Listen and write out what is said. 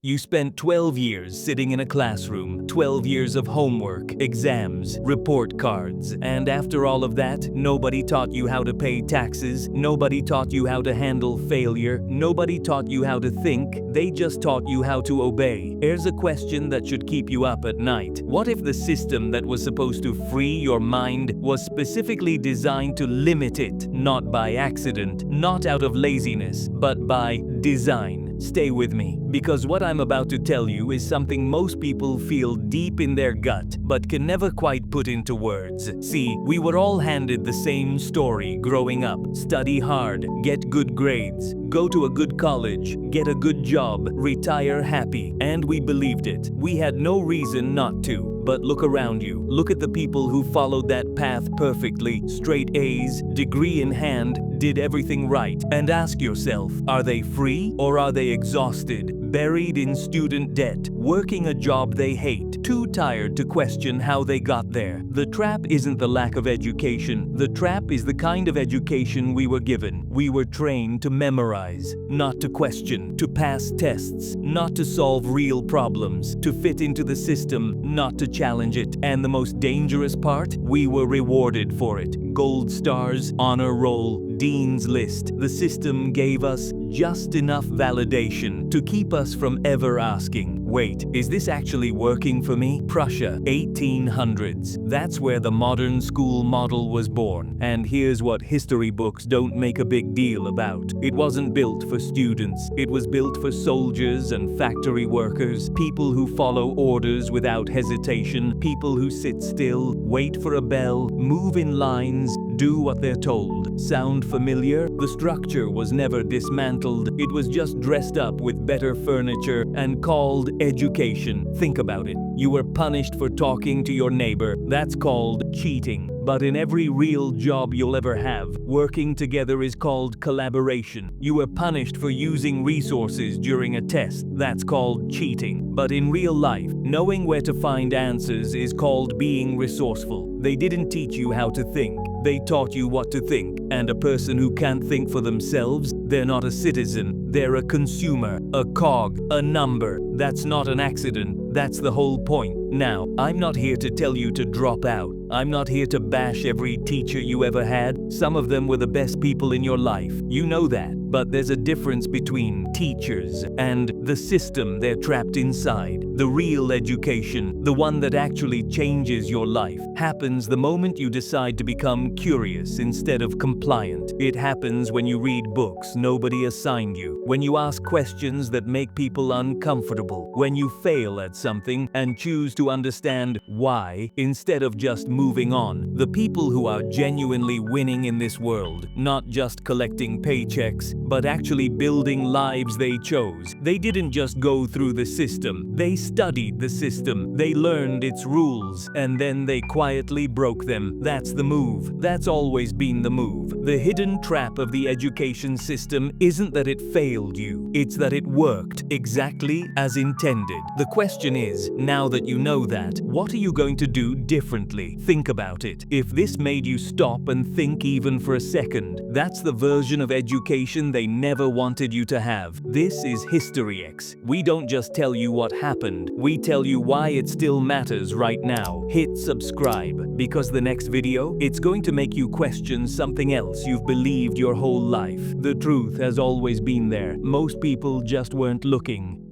You spent 12 years sitting in a classroom, 12 years of homework, exams, report cards, and after all of that, nobody taught you how to pay taxes, nobody taught you how to handle failure, nobody taught you how to think, they just taught you how to obey. Here's a question that should keep you up at night. What if the system that was supposed to free your mind was specifically designed to limit it, not by accident, not out of laziness, but by design? Stay with me, because what I'm about to tell you is something most people feel deep in their gut, but can never quite put into words. See, we were all handed the same story growing up. Study hard, get good grades, go to a good college, get a good job, retire happy. And we believed it. We had no reason not to. But look around you. Look at the people who followed that path perfectly, straight A's, degree in hand, did everything right. And ask yourself, are they free or are they exhausted, buried in student debt, working a job they hate, too tired to question how they got there? The trap isn't the lack of education. The trap is the kind of education we were given. We were trained to memorize, not to question, to pass tests, not to solve real problems, to fit into the system, not to challenge it. And the most dangerous part? We were rewarded for it. Gold stars, honor roll, Dean's List. The system gave us just enough validation to keep us from ever asking, wait, is this actually working for me? Prussia, 1800s. That's where the modern school model was born. And here's what history books don't make a big deal about. It wasn't built for students. It was built for soldiers and factory workers, people who follow orders without hesitation, people who sit still, wait for a bell, move in lines, do what they're told. Sound familiar? The structure was never dismantled. It was just dressed up with better furniture and called education. Think about it. You were punished for talking to your neighbor. That's called cheating. But in every real job you'll ever have, working together is called collaboration. You were punished for using resources during a test. That's called cheating. But in real life, knowing where to find answers is called being resourceful. They didn't teach you how to think. They taught you what to think. And a person who can't think for themselves, they're not a citizen. They're a consumer, a cog, a number. That's not an accident. That's the whole point. Now, I'm not here to tell you to drop out. I'm not here to bash every teacher you ever had. Some of them were the best people in your life. You know that. But there's a difference between teachers and the system they're trapped inside. The real education, the one that actually changes your life, happens the moment you decide to become curious instead of compliant. It happens when you read books nobody assigned you, when you ask questions that make people uncomfortable, when you fail at something and choose to understand why instead of just moving on. The people who are genuinely winning in this world, not just collecting paychecks, but actually building lives they chose. They didn't just go through the system. They studied the system. They learned its rules, and then they quietly broke them. That's the move. That's always been the move. The hidden trap of the education system isn't that it failed you. It's that it worked exactly as intended. The question is, now that you know that, what are you going to do differently? Think about it. If this made you stop and think even for a second, that's the version of education they never wanted you to have. This is HistoryX. We don't just tell you what happened, we tell you why it still matters right now. Hit subscribe, because the next video, it's going to make you question something else you've believed your whole life. The truth has always been there. Most people just weren't looking.